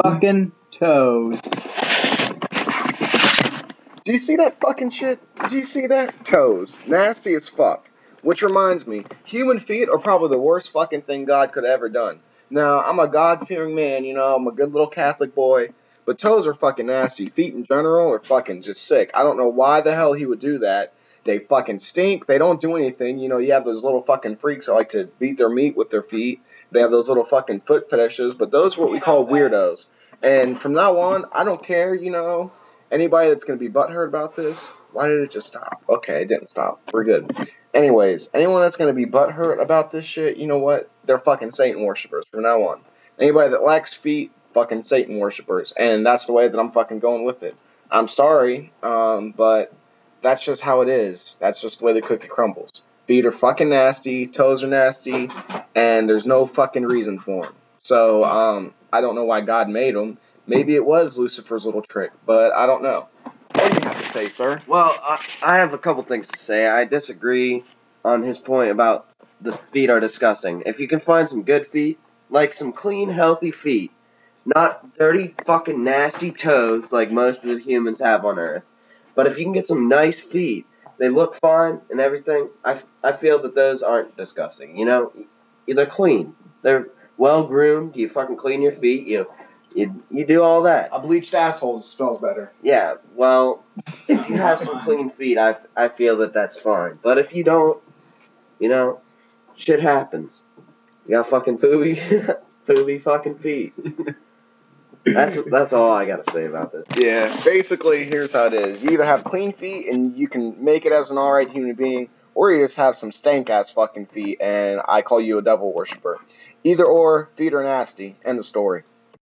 Fucking toes. Do you see that fucking shit? Do you see that? Toes. Nasty as fuck. Which reminds me, human feet are probably the worst fucking thing God could have ever done. Now, I'm a God-fearing man, you know, I'm a good little Catholic boy, but toes are fucking nasty. Feet in general are fucking just sick. I don't know why the hell he would do that. They fucking stink. They don't do anything. You know, you have those little fucking freaks that like to beat their meat with their feet. They have those little fucking foot fetishes, but those are what we call weirdos. And from now on, I don't care, you know, anybody that's going to be butthurt about this. Why did it just stop? Okay, it didn't stop. We're good. Anyways, anyone that's going to be butthurt about this shit, you know what? They're fucking Satan worshippers from now on. Anybody that lacks feet, fucking Satan worshippers. And that's the way that I'm fucking going with it. I'm sorry, but that's just how it is. That's just the way the cookie crumbles. Feet are fucking nasty, toes are nasty, and there's no fucking reason for them. So, I don't know why God made them. Maybe it was Lucifer's little trick, but I don't know. What do you have to say, sir? Well, I have a couple things to say. I disagree on his point about the feet are disgusting. If you can find some good feet, like some clean, healthy feet, not dirty, fucking nasty toes like most of the humans have on Earth, but if you can get some nice feet, they look fine and everything, I feel that those aren't disgusting. You know, they're clean. They're well groomed. You fucking clean your feet. You do all that. A bleached asshole smells better. Yeah, well, if you have some clean feet, I feel that that's fine. But if you don't, you know, shit happens. You got fucking poopy fucking feet. That's all I gotta say about this. Yeah, basically, here's how it is. You either have clean feet and you can make it as an alright human being, or you just have some stank-ass fucking feet and I call you a devil worshiper. Either or, feet are nasty. End of story.